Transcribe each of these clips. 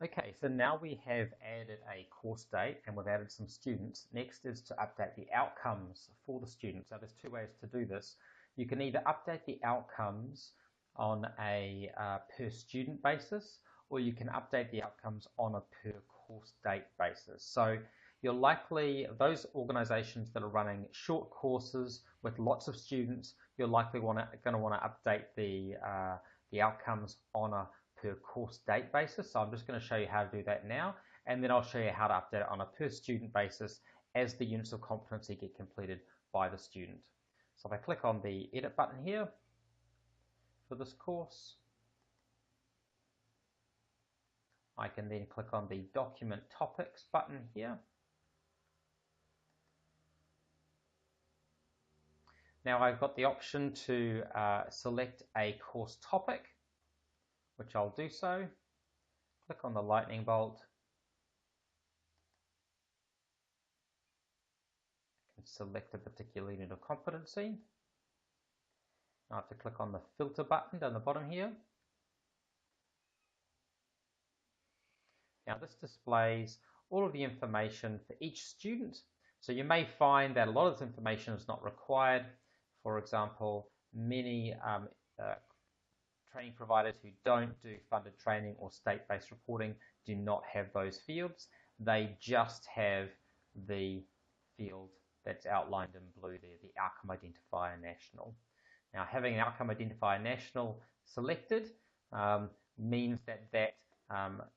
Okay, so now we have added a course date and we've added some students. Next is to update the outcomes for the students. Now there's two ways to do this. You can either update the outcomes on a per student basis, or you can update the outcomes on a per course date basis. So you're likely, those organizations that are running short courses with lots of students, you're likely going to want to update the outcomes on a per course date basis. So I'm just going to show you how to do that now, and then I'll show you how to update it on a per student basis as the units of competency get completed by the student. So if I click on the edit button here for this course, I can then click on the document topics button here. Now I've got the option to select a course topic, which I'll do so. Click on the lightning bolt. I can select a particular unit of competency. I have to click on the filter button down the bottom here. Now this displays all of the information for each student. So you may find that a lot of this information is not required. For example, many training providers who don't do funded training or state-based reporting do not have those fields. They just have the field that's outlined in blue there, the outcome identifier national. Now having an outcome identifier national selected means that that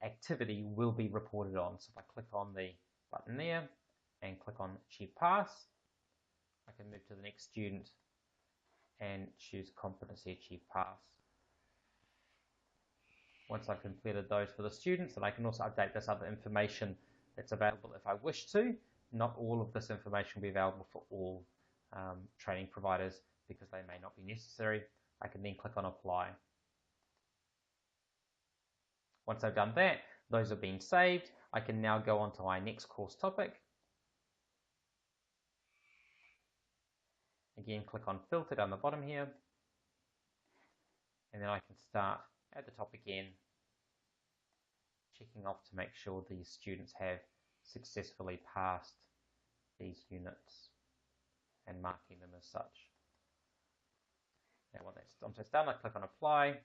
activity will be reported on. So if I click on the button there and click on Achieve Pass, I can move to the next student and choose Competency Achieve Pass. Once I've completed those for the students, then I can also update this other information that's available if I wish to. Not all of this information will be available for all training providers because they may not be necessary. I can then click on Apply. Once I've done that, those have been saved. I can now go on to my next course topic. Again, click on Filter down the bottom here. And then I can start at the top again, checking off to make sure these students have successfully passed these units and marking them as such. Now once that's done, I click on Apply,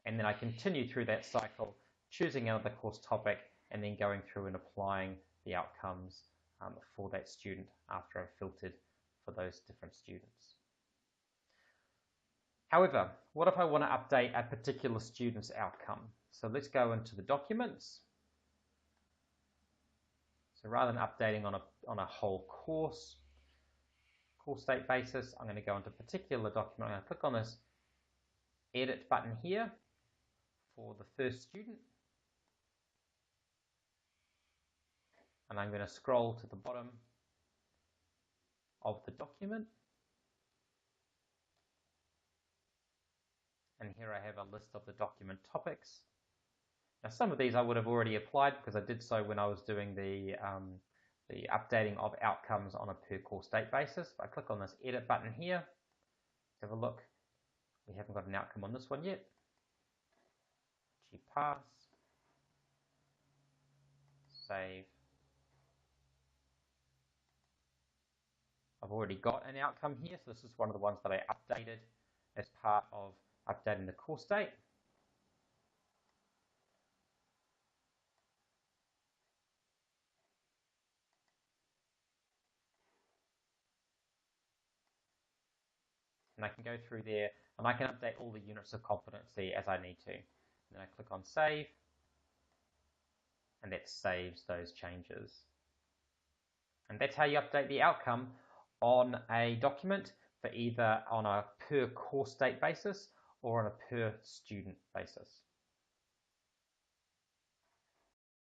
and then I continue through that cycle, choosing another course topic and then going through and applying the outcomes for that student after I've filtered for those different students. However, what if I want to update a particular student's outcome? So let's go into the documents. So rather than updating on a whole course date basis, I'm going to go into a particular document. I'm going to click on this edit button here for the first student. And I'm going to scroll to the bottom of the document. And here I have a list of the document topics. Now some of these I would have already applied because I did so when I was doing the updating of outcomes on a per course date basis. If I click on this edit button here, let's have a look. We haven't got an outcome on this one yet. Achieve Pass. Save. I've already got an outcome here, so this is one of the ones that I updated as part of updating the course date. And I can go through there and I can update all the units of competency as I need to. And then I click on Save, and that saves those changes. And that's how you update the outcome on a document for either on a per course date basis or on a per student basis.